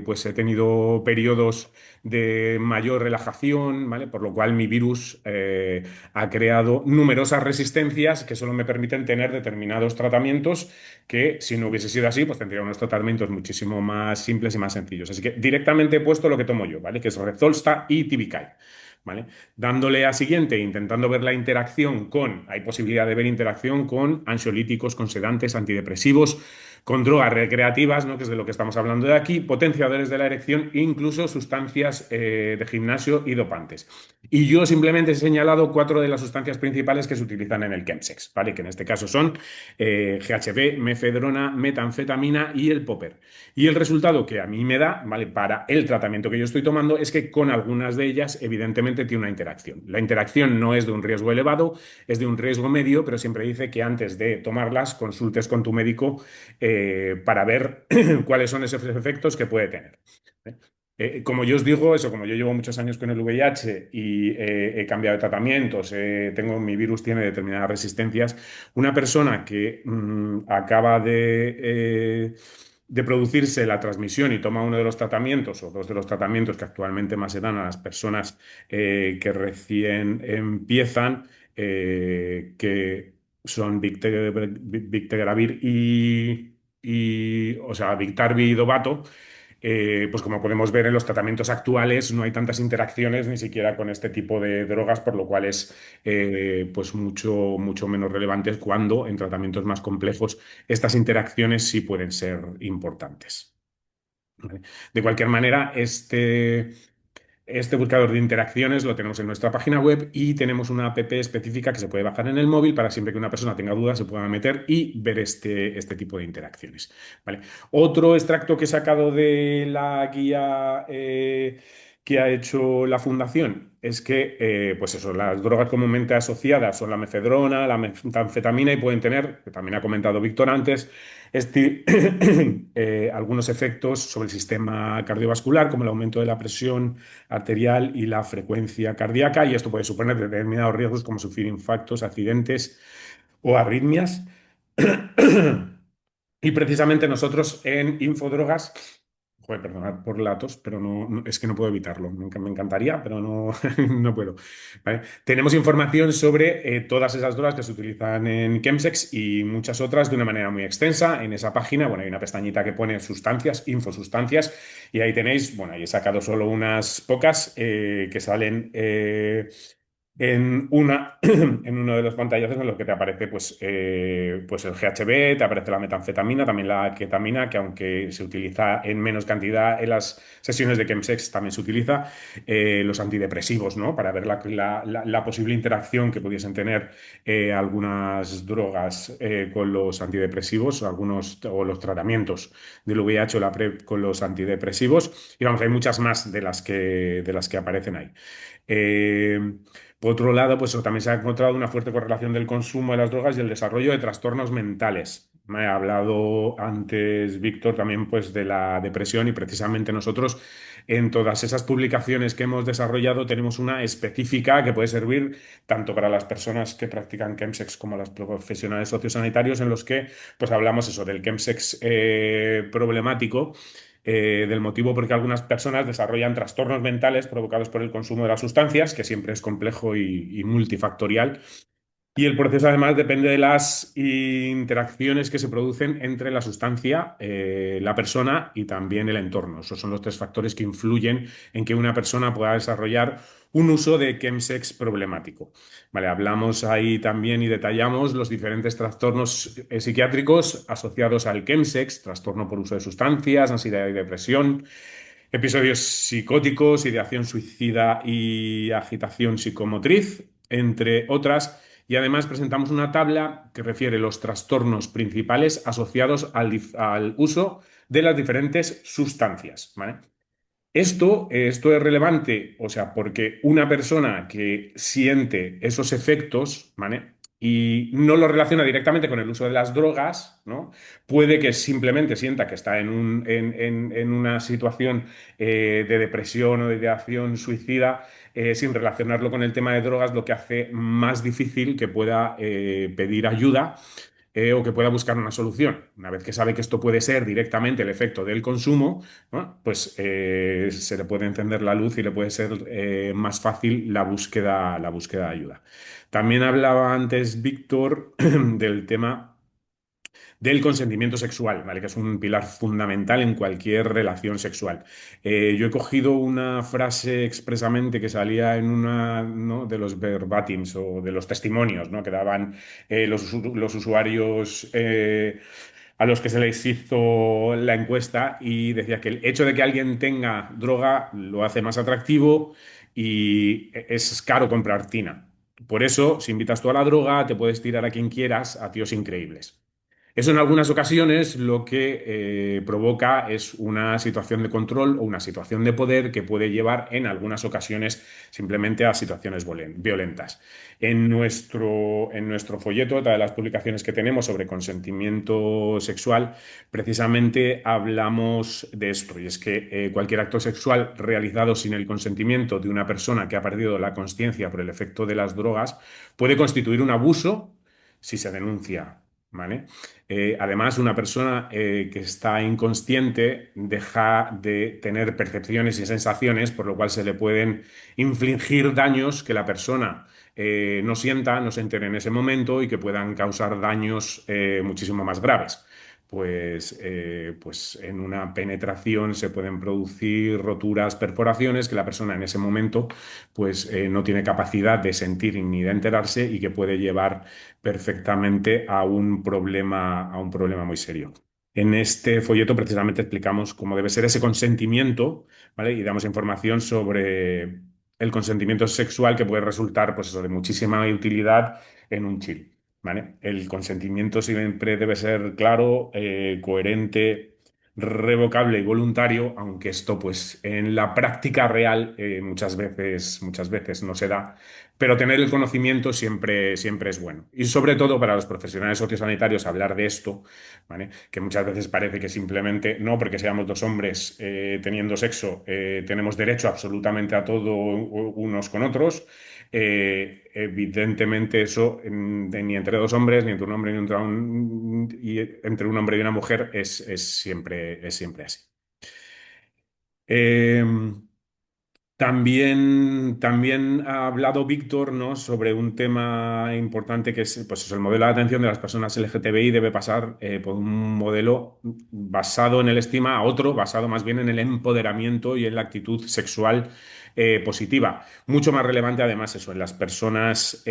pues he tenido periodos de mayor relajación, ¿vale? Por lo cual mi virus ha creado numerosas resistencias que solo me permiten tener determinados tratamientos que, si no hubiese sido así, pues tendría unos tratamientos muchísimo más simples y más sencillos. Así que directamente he puesto lo que tomo yo, ¿vale? Que es Rezolsta y Tibical. ¿Vale? Dándole a siguiente, intentando ver la interacción hay posibilidad de ver interacción con ansiolíticos, con sedantes, antidepresivos, con drogas recreativas, ¿no? Que es de lo que estamos hablando de aquí, potenciadores de la erección, incluso sustancias de gimnasio y dopantes. Y yo simplemente he señalado cuatro de las sustancias principales que se utilizan en el chemsex, ¿vale? Que en este caso son GHB, mefedrona, metanfetamina y el popper. Y el resultado que a mí me da, ¿vale? Para el tratamiento que yo estoy tomando es que con algunas de ellas, evidentemente, tiene una interacción. La interacción no es de un riesgo elevado, es de un riesgo medio, pero siempre dice que antes de tomarlas consultes con tu médico para ver cuáles son esos efectos que puede tener. Como yo os digo, eso, como yo llevo muchos años con el VIH y he cambiado de tratamientos, mi virus tiene determinadas resistencias, una persona que acaba de producirse la transmisión y toma uno de los tratamientos o dos de los tratamientos que actualmente más se dan a las personas que recién empiezan, que son Victegravir o sea, Biktarvy y Dovato, pues como podemos ver en los tratamientos actuales no hay tantas interacciones ni siquiera con este tipo de drogas, por lo cual es pues mucho menos relevante cuando en tratamientos más complejos estas interacciones sí pueden ser importantes. ¿Vale? De cualquier manera, este buscador de interacciones lo tenemos en nuestra página web y tenemos una app específica que se puede bajar en el móvil para siempre que una persona tenga dudas se pueda meter y ver este tipo de interacciones. ¿Vale? Otro extracto que he sacado de la guía que ha hecho la Fundación es que, pues eso, las drogas comúnmente asociadas son la mefedrona, la metanfetamina y pueden tener, que también ha comentado Víctor antes, este, algunos efectos sobre el sistema cardiovascular, como el aumento de la presión arterial y la frecuencia cardíaca, y esto puede suponer determinados riesgos como sufrir infartos, accidentes o arritmias. Y precisamente nosotros en Infodrogas, joder, perdonad por la tos, pero es que no puedo evitarlo. Me encantaría, pero no, no puedo. ¿Vale? Tenemos información sobre todas esas drogas que se utilizan en Chemsex y muchas otras de una manera muy extensa. En esa página, bueno, hay una pestañita que pone sustancias, infosustancias, y ahí tenéis, bueno, ahí he sacado solo unas pocas que salen en uno de los pantallazos en los que te aparece pues el GHB, te aparece la metanfetamina, también la ketamina, que aunque se utiliza en menos cantidad en las sesiones de chemsex, también se utiliza, los antidepresivos, ¿no? Para ver la posible interacción que pudiesen tener algunas drogas con los antidepresivos, o los tratamientos del VIH o la PrEP con los antidepresivos. Y vamos, hay muchas más de las que aparecen ahí. Eh, por otro lado, pues también se ha encontrado una fuerte correlación del consumo de las drogas y el desarrollo de trastornos mentales. Me ha hablado antes Víctor también pues de la depresión y precisamente nosotros en todas esas publicaciones que hemos desarrollado tenemos una específica que puede servir tanto para las personas que practican chemsex como las profesionales sociosanitarios en los que pues hablamos eso del chemsex problemático, del motivo por que algunas personas desarrollan trastornos mentales provocados por el consumo de las sustancias, que siempre es complejo y multifactorial. Y el proceso además depende de las interacciones que se producen entre la sustancia, la persona y también el entorno. Esos son los tres factores que influyen en que una persona pueda desarrollar un uso de chemsex problemático. Vale, hablamos ahí también y detallamos los diferentes trastornos psiquiátricos asociados al chemsex, trastorno por uso de sustancias, ansiedad y depresión, episodios psicóticos, ideación suicida y agitación psicomotriz, entre otras. Y además presentamos una tabla que refiere los trastornos principales asociados al uso de las diferentes sustancias. ¿Vale? Esto es relevante, o sea, porque una persona que siente esos efectos, ¿vale? y no lo relaciona directamente con el uso de las drogas, ¿no? Puede que simplemente sienta que está en una situación de depresión o de ideación suicida, sin relacionarlo con el tema de drogas, lo que hace más difícil que pueda pedir ayuda o que pueda buscar una solución. Una vez que sabe que esto puede ser directamente el efecto del consumo, ¿no? Pues se le puede encender la luz y le puede ser más fácil la búsqueda de ayuda. También hablaba antes Víctor del tema del consentimiento sexual, ¿vale? Que es un pilar fundamental en cualquier relación sexual. Yo he cogido una frase expresamente que salía en una, ¿no? de los verbatims o de los testimonios, ¿no? que daban los usuarios a los que se les hizo la encuesta, y decía que el hecho de que alguien tenga droga lo hace más atractivo y es caro comprar tina. Por eso, si invitas tú a la droga, te puedes tirar a quien quieras, a tíos increíbles. Eso en algunas ocasiones lo que provoca es una situación de control o una situación de poder que puede llevar en algunas ocasiones simplemente a situaciones violentas. En nuestro folleto, otra de las publicaciones que tenemos sobre consentimiento sexual, precisamente hablamos de esto, y es que cualquier acto sexual realizado sin el consentimiento de una persona que ha perdido la consciencia por el efecto de las drogas puede constituir un abuso si se denuncia. ¿Vale? Además, una persona que está inconsciente deja de tener percepciones y sensaciones, por lo cual se le pueden infligir daños que la persona no sienta, no se entere en ese momento y que puedan causar daños muchísimo más graves. Pues en una penetración se pueden producir roturas, perforaciones que la persona en ese momento pues no tiene capacidad de sentir ni de enterarse, y que puede llevar perfectamente a un problema muy serio. En este folleto precisamente explicamos cómo debe ser ese consentimiento, ¿vale? Y damos información sobre el consentimiento sexual, que puede resultar, pues eso, de muchísima utilidad en un chill, ¿vale? El consentimiento siempre debe ser claro, coherente, revocable y voluntario, aunque esto, pues, en la práctica real muchas veces no se da, pero tener el conocimiento siempre, siempre es bueno. Y sobre todo para los profesionales sociosanitarios hablar de esto, ¿vale? Que muchas veces parece que simplemente, no porque seamos dos hombres teniendo sexo, tenemos derecho absolutamente a todo unos con otros. Evidentemente eso ni entre dos hombres, ni entre un hombre y entre un hombre y una mujer es siempre así. Eh, también ha hablado Víctor, ¿no? sobre un tema importante que es, pues eso, el modelo de atención de las personas LGTBI debe pasar por un modelo basado en el estima a otro basado más bien en el empoderamiento y en la actitud sexual positiva. Mucho más relevante además eso, en las personas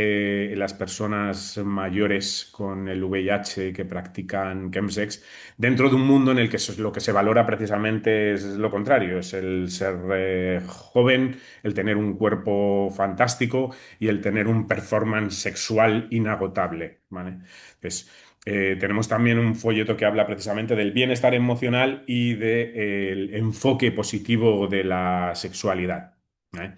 mayores con el VIH que practican chemsex, dentro de un mundo en el que lo que se valora precisamente es lo contrario, es el ser joven, el tener un cuerpo fantástico y el tener un performance sexual inagotable, ¿vale? Entonces, tenemos también un folleto que habla precisamente del bienestar emocional y del enfoque positivo de la sexualidad, ¿vale?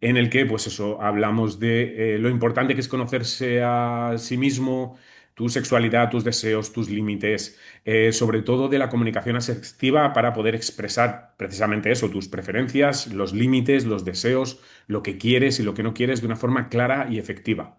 En el que, pues eso, hablamos de lo importante que es conocerse a sí mismo, tu sexualidad, tus deseos, tus límites, sobre todo de la comunicación asertiva para poder expresar precisamente eso, tus preferencias, los límites, los deseos, lo que quieres y lo que no quieres de una forma clara y efectiva.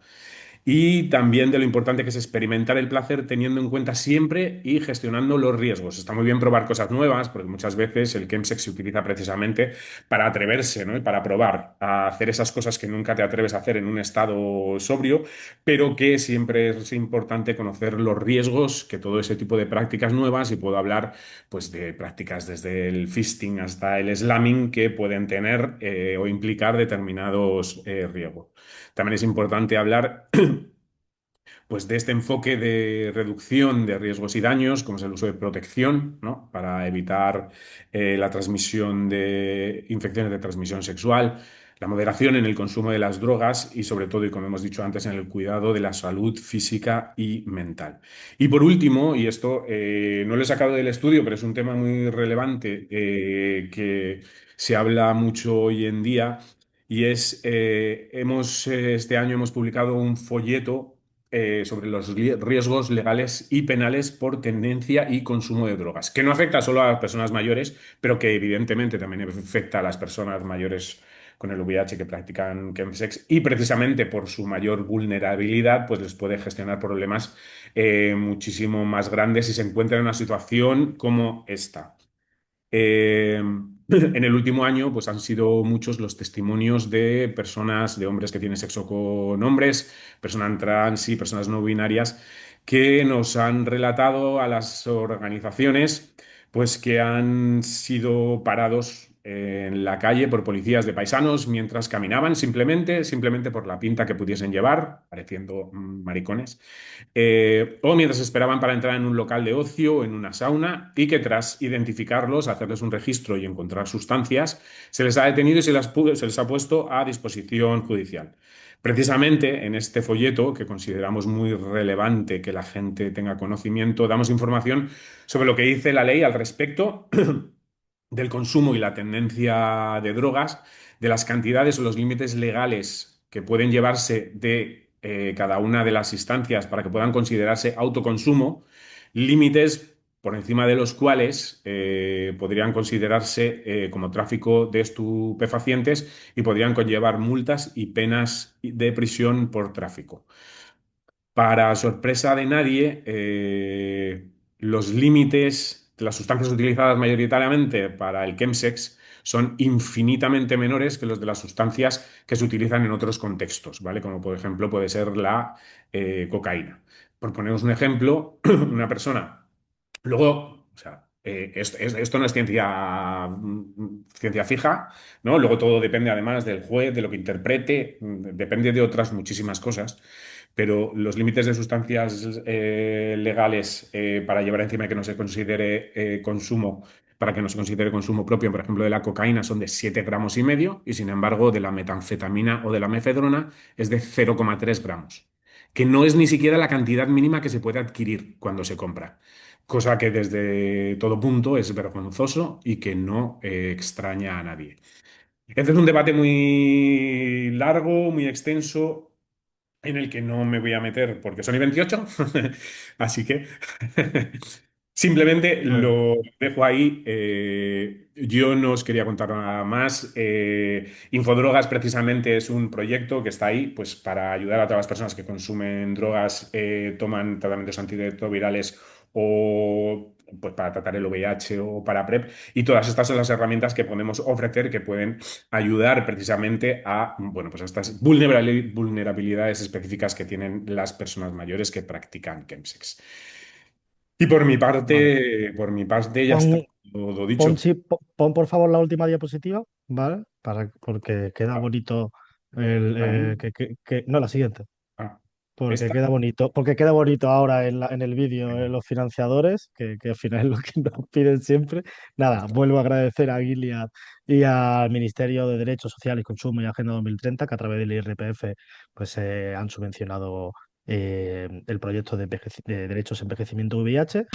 Y también de lo importante que es experimentar el placer teniendo en cuenta siempre y gestionando los riesgos. Está muy bien probar cosas nuevas, porque muchas veces el chemsex se utiliza precisamente para atreverse, ¿no? Y para probar a hacer esas cosas que nunca te atreves a hacer en un estado sobrio, pero que siempre es importante conocer los riesgos que todo ese tipo de prácticas nuevas, y puedo hablar pues de prácticas desde el fisting hasta el slamming, que pueden tener o implicar determinados riesgos. También es importante hablar pues de este enfoque de reducción de riesgos y daños, como es el uso de protección, ¿no? Para evitar la transmisión de infecciones de transmisión sexual, la moderación en el consumo de las drogas y, sobre todo, y como hemos dicho antes, en el cuidado de la salud física y mental. Y por último, y esto no lo he sacado del estudio, pero es un tema muy relevante que se habla mucho hoy en día, y es, este año hemos publicado un folleto sobre los riesgos legales y penales por tendencia y consumo de drogas, que no afecta solo a las personas mayores, pero que evidentemente también afecta a las personas mayores con el VIH que practican chemsex y precisamente por su mayor vulnerabilidad, pues les puede gestionar problemas muchísimo más grandes si se encuentran en una situación como esta. En el último año, pues han sido muchos los testimonios de personas, de hombres que tienen sexo con hombres, personas trans y personas no binarias, que nos han relatado a las organizaciones, pues que han sido parados en la calle por policías de paisanos mientras caminaban, simplemente por la pinta que pudiesen llevar, pareciendo maricones o mientras esperaban para entrar en un local de ocio o en una sauna y que tras identificarlos, hacerles un registro y encontrar sustancias, se les ha detenido y se les ha puesto a disposición judicial. Precisamente en este folleto, que consideramos muy relevante que la gente tenga conocimiento, damos información sobre lo que dice la ley al respecto del consumo y la tendencia de drogas, de las cantidades o los límites legales que pueden llevarse de cada una de las instancias para que puedan considerarse autoconsumo, límites por encima de los cuales podrían considerarse como tráfico de estupefacientes y podrían conllevar multas y penas de prisión por tráfico. Para sorpresa de nadie, los límites de las sustancias utilizadas mayoritariamente para el chemsex son infinitamente menores que los de las sustancias que se utilizan en otros contextos, ¿vale? Como por ejemplo puede ser la cocaína. Por poneros un ejemplo, una persona, luego, o sea, esto no es ciencia fija, ¿no? Luego todo depende además del juez, de lo que interprete, depende de otras muchísimas cosas, pero los límites de sustancias legales para llevar encima y que no se considere consumo, para que no se considere consumo propio, por ejemplo, de la cocaína son de 7,5 gramos y sin embargo de la metanfetamina o de la mefedrona es de 0,3 gramos, que no es ni siquiera la cantidad mínima que se puede adquirir cuando se compra, cosa que desde todo punto es vergonzoso y que no extraña a nadie. Este es un debate muy largo, muy extenso, en el que no me voy a meter porque son y 28, así que simplemente Bueno, lo dejo ahí. Yo no os quería contar nada más. Infodrogas precisamente es un proyecto que está ahí pues, para ayudar a todas las personas que consumen drogas, toman tratamientos antirretrovirales o pues, para tratar el VIH o para PrEP. Y todas estas son las herramientas que podemos ofrecer que pueden ayudar precisamente a, bueno, pues a estas vulnerabilidades específicas que tienen las personas mayores que practican chemsex. Y vale. por mi parte ya está Pon, todo dicho. pon, por favor la última diapositiva, ¿vale? Porque queda Ah, bonito ¿la misma? no, la siguiente. Ah, Porque ¿esta? queda bonito ahora en el vídeo los financiadores, que al final es lo que nos piden siempre. Nada, Esta. vuelvo a agradecer a Gilead y al Ministerio de Derechos Sociales y Consumo y Agenda 2030, que a través del IRPF pues, han subvencionado el proyecto de derechos de envejecimiento VIH.